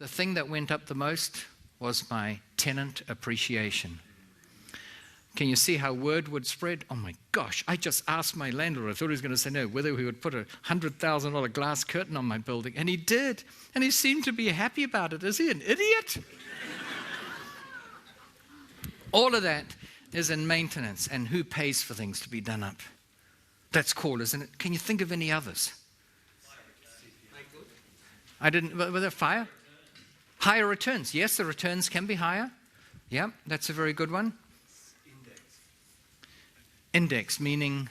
the thing that went up the most was my tenant appreciation. Can you see how word would spread? Oh my gosh, I just asked my landlord, I thought he was going to say no, whether he would put a $100,000 glass curtain on my building, and he did. And he seemed to be happy about it. Is he an idiot? All of that is in maintenance, and who pays for things to be done up? That's cool, isn't it? Can you think of any others? Were there fire? Higher returns. Yes, the returns can be higher. Yeah, that's a very good one. Index, meaning?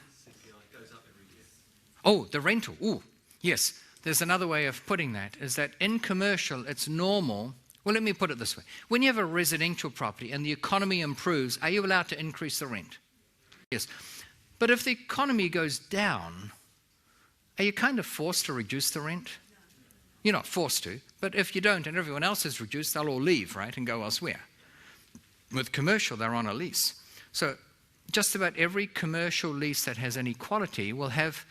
Oh, the rental. Oh, yes. There's another way of putting that, is that in commercial, it's normal. Well, let me put it this way. When you have a residential property and the economy improves, are you allowed to increase the rent? Yes. But if the economy goes down, are you kind of forced to reduce the rent? You're not forced to, but if you don't and everyone else is reduced, they'll all leave, right, and go elsewhere. With commercial, they're on a lease. So just about every commercial lease that has any quality will have,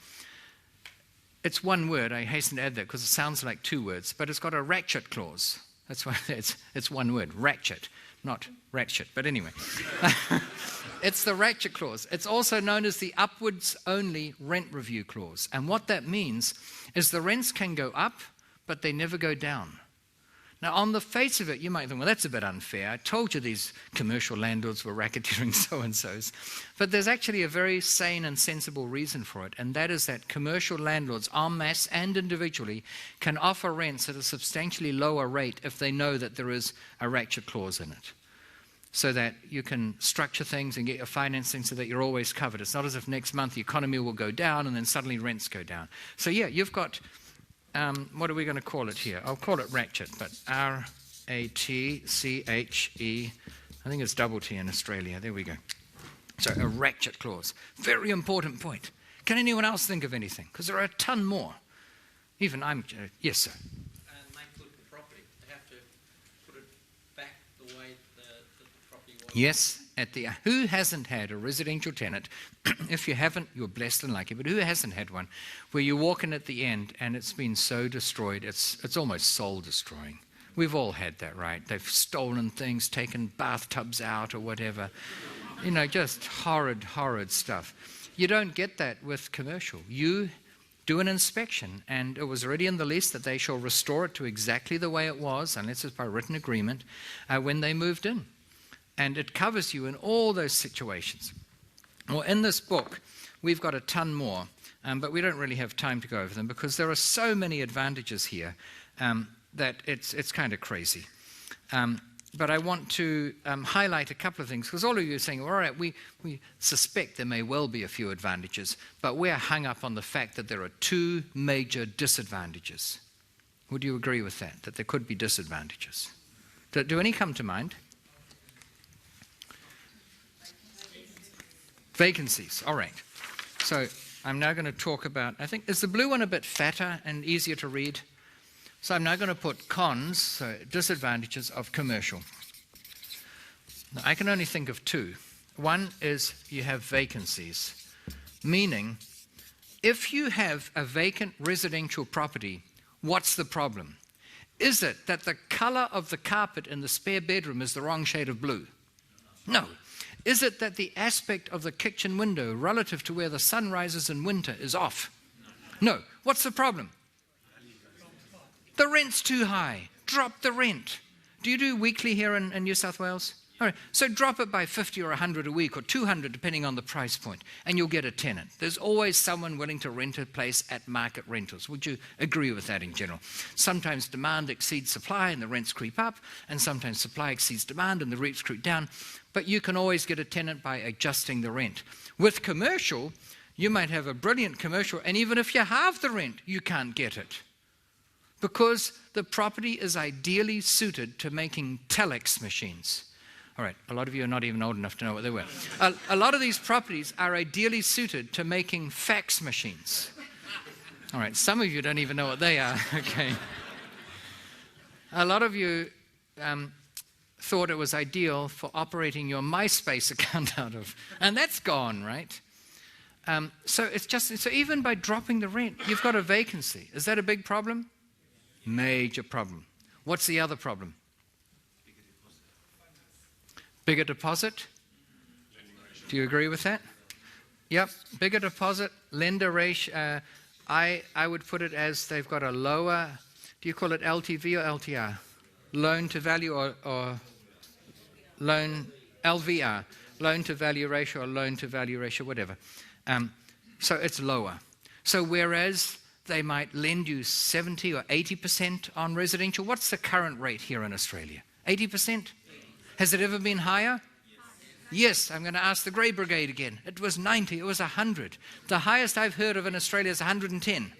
it's one word, I hasten to add that because it sounds like two words, but it's got a ratchet clause. That's why it's one word, ratchet, not ratchet, but anyway. It's the ratchet clause. It's also known as the upwards only rent review clause. And what that means is the rents can go up, but they never go down. Now, on the face of it, you might think, well, that's a bit unfair. I told you these commercial landlords were racketeering so-and-sos. But there's actually a very sane and sensible reason for it, and that is that commercial landlords, en masse and individually, can offer rents at a substantially lower rate if they know that there is a ratchet clause in it, so that you can structure things and get your financing so that you're always covered. It's not as if next month the economy will go down and then suddenly rents go down. So yeah, you've got... what are we going to call it here? I'll call it ratchet, but R-A-T-C-H-E. I think it's double T in Australia. There we go. So a ratchet clause. Very important point. Can anyone else think of anything? Because there are a ton more. Even I'm... yes, sir. Make good the property. They have to put it back the way the property was. Yes. Who hasn't had a residential tenant, if you haven't, you're blessed and lucky, but who hasn't had one, where you walk in at the end and it's been so destroyed, it's almost soul destroying. We've all had that, right? They've stolen things, taken bathtubs out or whatever. You know, just horrid, horrid stuff. You don't get that with commercial. You do an inspection, and it was already in the lease that they shall restore it to exactly the way it was, unless it's by written agreement, when they moved in. And it covers you in all those situations. Well, in this book, we've got a ton more, but we don't really have time to go over them because there are so many advantages here that it's kind of crazy. But I want to highlight a couple of things, because all of you are saying, all right, we suspect there may well be a few advantages, but we're hung up on the fact that there are two major disadvantages. Would you agree with that there could be disadvantages? Do any come to mind? Vacancies, all right. So I'm now going to talk about, I think, is the blue one a bit fatter and easier to read? So I'm now going to put cons, so disadvantages of commercial. Now, I can only think of two. One is you have vacancies, meaning if you have a vacant residential property, what's the problem? Is it that the color of the carpet in the spare bedroom is the wrong shade of blue? No. Is it that the aspect of the kitchen window relative to where the sun rises in winter is off? No. What's the problem? The rent's too high. Drop the rent. Do you do weekly here in New South Wales? All right. So drop it by 50 or 100 a week or 200 depending on the price point, and you'll get a tenant. There's always someone willing to rent a place at market rentals. Would you agree with that in general? Sometimes demand exceeds supply and the rents creep up, and sometimes supply exceeds demand and the rents creep down. But you can always get a tenant by adjusting the rent. With commercial, you might have a brilliant commercial, and even if you halve the rent, you can't get it, because the property is ideally suited to making telex machines. All right, a lot of you are not even old enough to know what they were. A lot of these properties are ideally suited to making fax machines. All right, some of you don't even know what they are, okay. A lot of you thought it was ideal for operating your MySpace account out of, and that's gone, right? So even by dropping the rent, you've got a vacancy. Is that a big problem? Major problem. What's the other problem? Bigger deposit? Do you agree with that? Yep, bigger deposit, lender ratio. I would put it as they've got a lower, do you call it LTV or LTR? Loan to value or loan, LVR, loan to value ratio or loan to value ratio, whatever. So it's lower. So whereas they might lend you 70 or 80% on residential, what's the current rate here in Australia? 80%? Has it ever been higher? Yes, I'm going to ask the Grey Brigade again. It was 90, it was 100. The highest I've heard of in Australia is 110.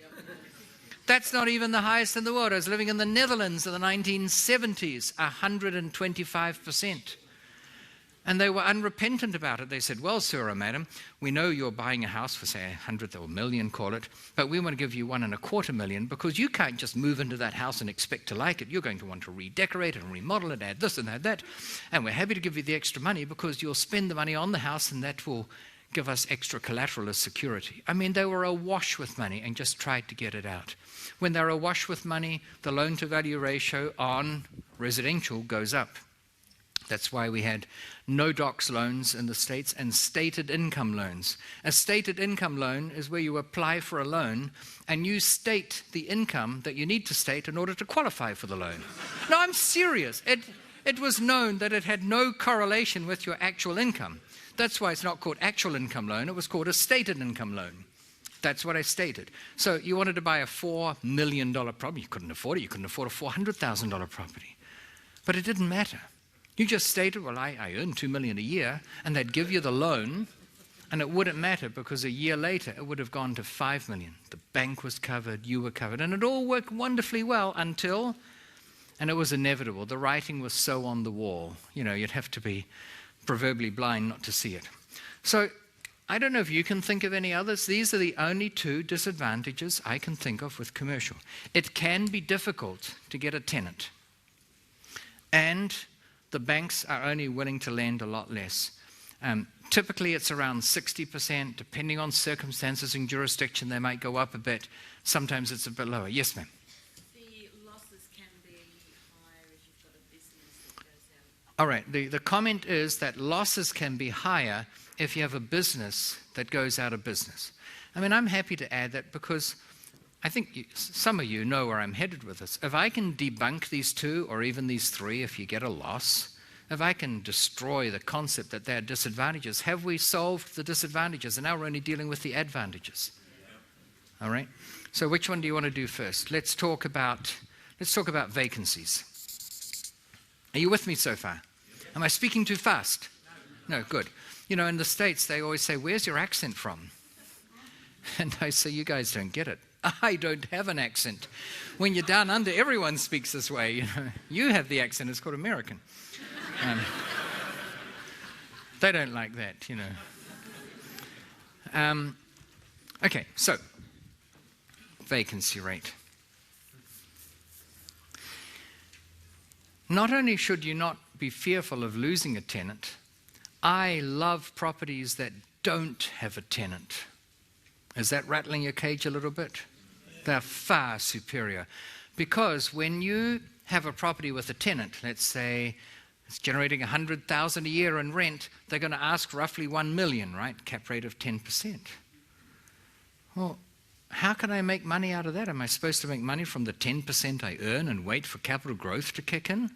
That's not even the highest in the world. I was living in the Netherlands in the 1970s, 125%. And they were unrepentant about it. They said, well, sir or madam, we know you're buying a house for, say, 100 or a million, call it, but we want to give you $1.25 million because you can't just move into that house and expect to like it. You're going to want to redecorate it and remodel it, add this and add that. And we're happy to give you the extra money because you'll spend the money on the house and that will give us extra collateral as security. I mean, they were awash with money and just tried to get it out. When they're awash with money, the loan-to-value ratio on residential goes up. That's why we had no docs loans in the States and stated income loans. A stated income loan is where you apply for a loan and you state the income that you need to state in order to qualify for the loan. No, I'm serious. It was known that it had no correlation with your actual income. That's why it's not called actual income loan. It was called a stated income loan. That's what I stated. So you wanted to buy a $4 million property. You couldn't afford it. You couldn't afford a $400,000 property. But it didn't matter. You just stated, well, I earn $2 million a year, and they'd give you the loan, and it wouldn't matter because a year later it would have gone to $5 million. The bank was covered, you were covered, and it all worked wonderfully well until, and it was inevitable, the writing was so on the wall. You know, you'd have to be proverbially blind not to see it. So I don't know if you can think of any others. These are the only two disadvantages I can think of with commercial. It can be difficult to get a tenant, and the banks are only willing to lend a lot less. Typically, it's around 60%. Depending on circumstances and jurisdiction, they might go up a bit. Sometimes it's a bit lower. Yes, ma'am? The losses can be higher if you've got a business that goes out. All right. The comment is that losses can be higher if you have a business that goes out of business. I mean, I'm happy to add that because I think some of you know where I'm headed with this. If I can debunk these two, or even these three, if you get a loss, if I can destroy the concept that there are disadvantages, have we solved the disadvantages? And now we're only dealing with the advantages. Yeah. All right? So which one do you want to do first? Let's talk about vacancies. Are you with me so far? Am I speaking too fast? No, good. You know, in the States, they always say, where's your accent from? And I say, you guys don't get it. I don't have an accent. When you're down under, everyone speaks this way. You know, you have the accent. It's called American. They don't like that, you know. Okay, so vacancy rate. Not only should you not be fearful of losing a tenant, I love properties that don't have a tenant. Is that rattling your cage a little bit? They're far superior. Because when you have a property with a tenant, let's say it's generating $100,000 a year in rent, they're going to ask roughly $1 million, right? Cap rate of 10%. Well, how can I make money out of that? Am I supposed to make money from the 10% I earn and wait for capital growth to kick in?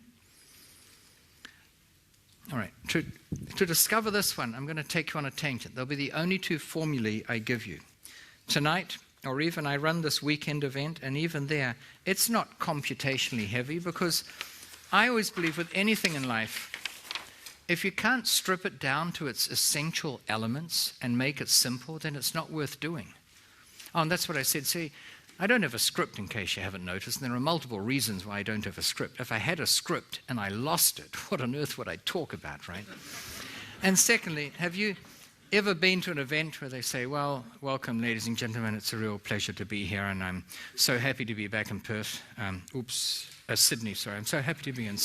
All right, to discover this one, I'm going to take you on a tangent. They'll be the only two formulae I give you. Tonight, or even I run this weekend event, and even there, it's not computationally heavy because I always believe with anything in life, if you can't strip it down to its essential elements and make it simple, then it's not worth doing. Oh, and that's what I said. See, I don't have a script, in case you haven't noticed, and there are multiple reasons why I don't have a script. If I had a script and I lost it, what on earth would I talk about, right? And secondly, have you ever been to an event where they say, well, welcome, ladies and gentlemen, it's a real pleasure to be here, and I'm so happy to be back in Perth. Sydney, sorry. I'm so happy to be in...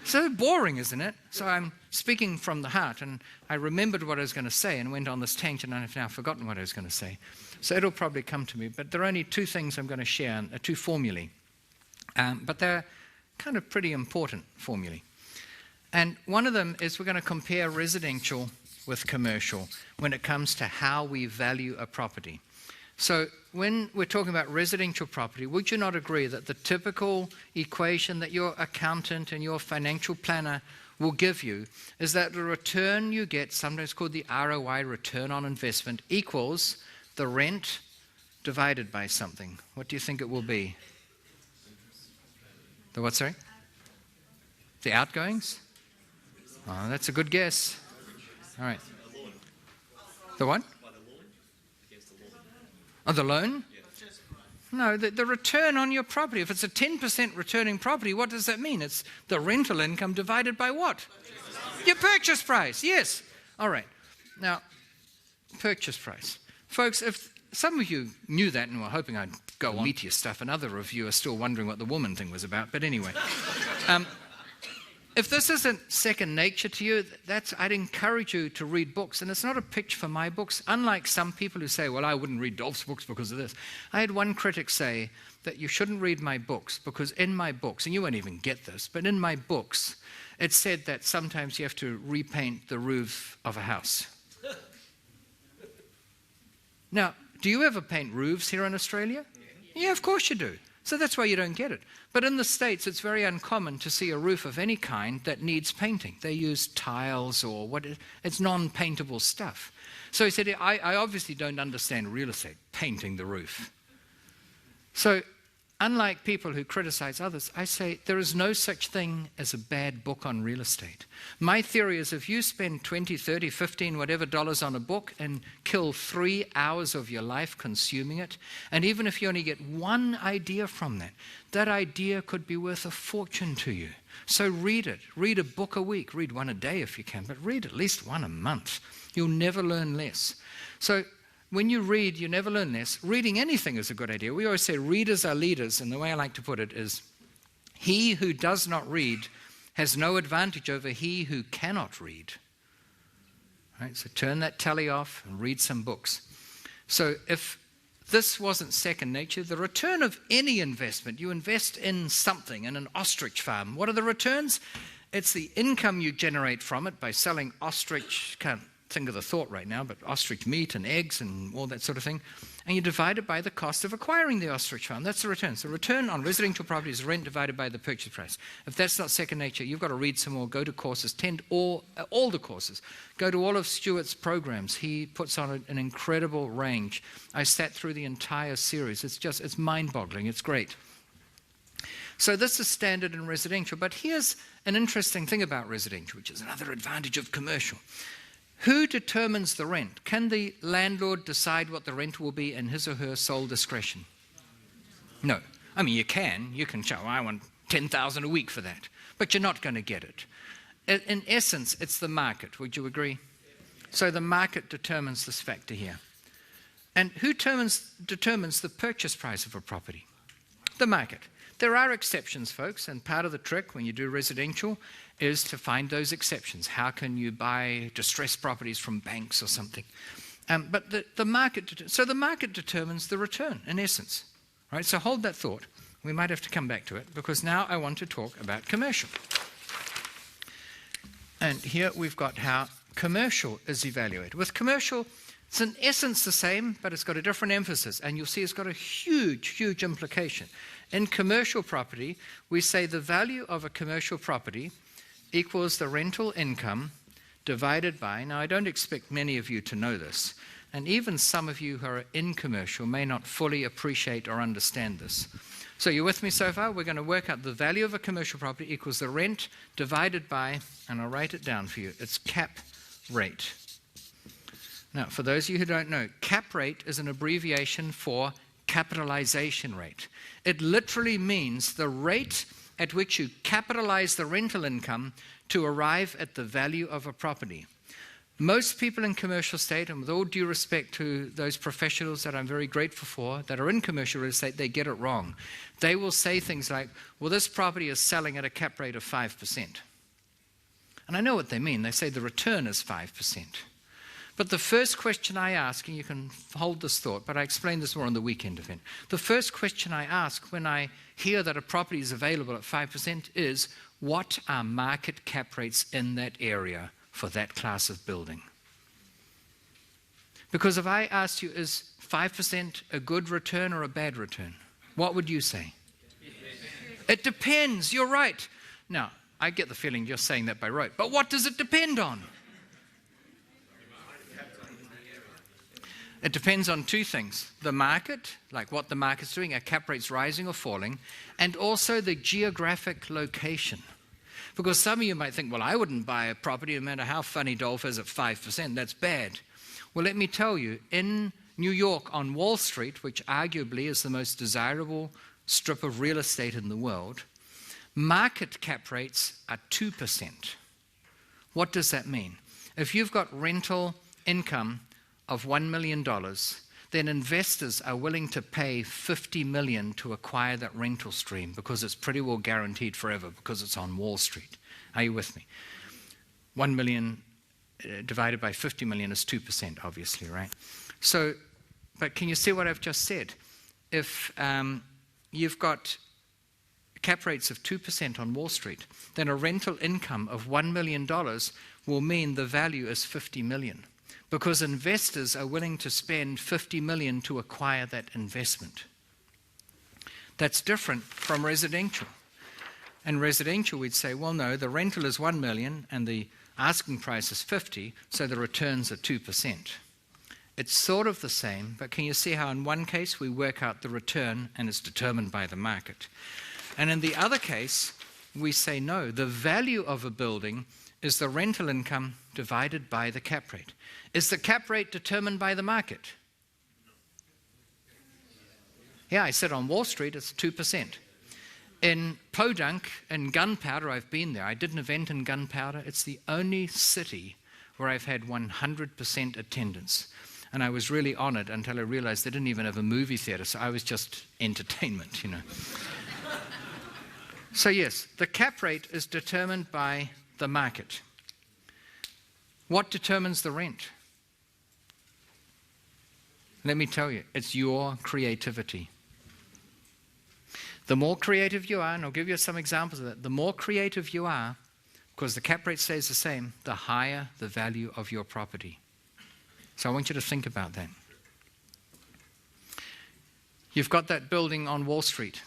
So boring, isn't it? So I'm speaking from the heart, and I remembered what I was going to say and went on this tangent, and I've now forgotten what I was going to say. So it'll probably come to me. But there are only two things I'm going to share, two formulae. But they're kind of pretty important formulae. And one of them is we're going to compare residential with commercial when it comes to how we value a property. So when we're talking about residential property, would you not agree that the typical equation that your accountant and your financial planner will give you is that the return you get, sometimes called the ROI, return on investment, equals the rent divided by something? What do you think it will be? The what, sorry? The outgoings? Oh, that's a good guess. All right. The what? Oh, the loan? No, the return on your property. If it's a 10% returning property, what does that mean? It's the rental income divided by what? Your purchase price, yes. All right. Now, purchase price. Folks, if some of you knew that and were hoping I'd go on meteor stuff, and other of you are still wondering what the woman thing was about, but anyway. If this isn't second nature to you, I'd encourage you to read books. And it's not a pitch for my books. Unlike some people who say, well, I wouldn't read Dolf's books because of this. I had one critic say that you shouldn't read my books because in my books, and you won't even get this, but in my books, it said that sometimes you have to repaint the roof of a house. Now, do you ever paint roofs here in Australia? Yeah, of course you do. So that's why you don't get it. But in the States, it's very uncommon to see a roof of any kind that needs painting. They use tiles or it's non-paintable stuff. So he said, I obviously don't understand real estate, painting the roof. So unlike people who criticize others, I say there is no such thing as a bad book on real estate. My theory is if you spend 20, 30, 15, whatever dollars on a book and kill 3 hours of your life consuming it, and even if you only get one idea from that, that idea could be worth a fortune to you. So read it. Read a book a week. Read one a day if you can, but read at least one a month. You'll never learn less. So when you read, you never learn less. Reading anything is a good idea. We always say readers are leaders, and the way I like to put it is, he who does not read has no advantage over he who cannot read. Right? So turn that telly off and read some books. So if this wasn't second nature, the return of any investment, you invest in something, in an ostrich farm, what are the returns? It's the income you generate from it by selling ostrich, can't think of the thought right now, but ostrich meat and eggs and all that sort of thing, and you divide it by the cost of acquiring the ostrich farm. That's the return. So return on residential property is rent divided by the purchase price. If that's not second nature, you've got to read some more, go to courses, all the courses. Go to all of Stuart's programs. He puts on an incredible range. I sat through the entire series. It's mind-boggling. It's great. So this is standard in residential, but here's an interesting thing about residential, which is another advantage of commercial. Who determines the rent? Can the landlord decide what the rent will be in his or her sole discretion? No. I mean, you can show, I want $10,000 a week for that, but you're not going to get it. In essence, it's the market. Would you agree? So the market determines this factor here. And who determines the purchase price of a property? The market. There are exceptions, folks, and part of the trick when you do residential is to find those exceptions. How can you buy distressed properties from banks or something? But the market determines the return, in essence. Right? So hold that thought. We might have to come back to it, because now I want to talk about commercial. And here we've got how commercial is evaluated. With commercial, it's in essence the same, but it's got a different emphasis, and you'll see it's got a huge, huge implication. In commercial property, we say the value of a commercial property equals the rental income divided by, now I don't expect many of you to know this, and even some of you who are in commercial may not fully appreciate or understand this. So you're with me so far? We're going to work out the value of a commercial property equals the rent divided by, and I'll write it down for you, it's cap rate. Now, for those of you who don't know, cap rate is an abbreviation for capitalization rate. It literally means the rate at which you capitalize the rental income to arrive at the value of a property. Most people in commercial estate, and with all due respect to those professionals that I'm very grateful for that are in commercial real estate, they get it wrong. They will say things like, well, this property is selling at a cap rate of 5%. And I know what they mean. They say the return is 5%. But the first question I ask, and you can hold this thought, but I explain this more on the weekend event. The first question I ask when I hear that a property is available at 5% is, what are market cap rates in that area for that class of building? Because if I asked you, is 5% a good return or a bad return? What would you say? It depends. You're right. Now, I get the feeling you're saying that by rote. But what does it depend on? It depends on two things. The market, like what the market's doing, are cap rates rising or falling, and also the geographic location. Because some of you might think, well, I wouldn't buy a property no matter how funny Dolf is at 5%. That's bad. Well, let me tell you, in New York on Wall Street, which arguably is the most desirable strip of real estate in the world, market cap rates are 2%. What does that mean? If you've got rental income of $1 million, then investors are willing to pay $50 million to acquire that rental stream because it's pretty well guaranteed forever because it's on Wall Street. Are you with me? 1 million divided by 50 million is 2%, obviously, right? So, but can you see what I've just said? If you've got cap rates of 2% on Wall Street, then a rental income of $1 million will mean the value is 50 million. Because investors are willing to spend 50 million to acquire that investment. That's different from residential. In residential, we'd say, well, no, the rental is 1 million and the asking price is 50, so the returns are 2%. It's sort of the same, but can you see how in one case we work out the return and it's determined by the market? And in the other case, we say, no, the value of a building is the rental income divided by the cap rate. Is the cap rate determined by the market? Yeah, I said on Wall Street it's 2%. In Podunk, in Gunpowder, I've been there. I did an event in Gunpowder. It's the only city where I've had 100% attendance. And I was really honored until I realized they didn't even have a movie theater, so I was just entertainment, you know. So yes, the cap rate is determined by the market. What determines the rent? Let me tell you, it's your creativity. The more creative you are, and I'll give you some examples of that, the more creative you are, because the cap rate stays the same, the higher the value of your property. So I want you to think about that. You've got that building on Wall Street.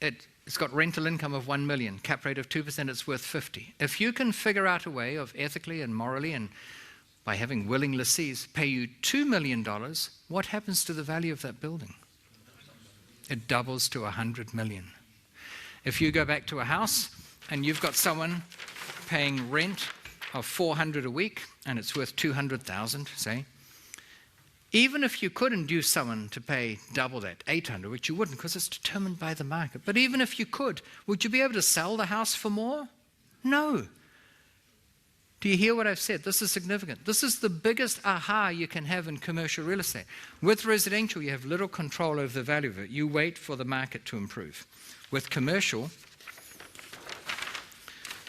It's got rental income of 1 million, cap rate of 2%, it's worth 50. If you can figure out a way of ethically and morally and by having willing lessees pay you $2 million, what happens to the value of that building? It doubles to 100 million. If you go back to a house and you've got someone paying rent of $400 a week and it's worth 200,000, say, even if you could induce someone to pay double that, 800, which you wouldn't because it's determined by the market, but even if you could, would you be able to sell the house for more? No. Do you hear what I've said? This is significant. This is the biggest aha you can have in commercial real estate. With residential, you have little control over the value of it. You wait for the market to improve. With commercial,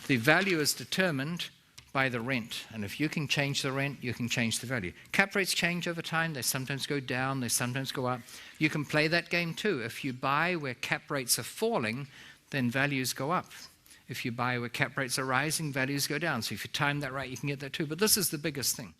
the value is determined by the rent. And if you can change the rent, you can change the value. Cap rates change over time. They sometimes go down. They sometimes go up. You can play that game too. If you buy where cap rates are falling, then values go up. If you buy where cap rates are rising, values go down. So if you time that right, you can get that too. But this is the biggest thing.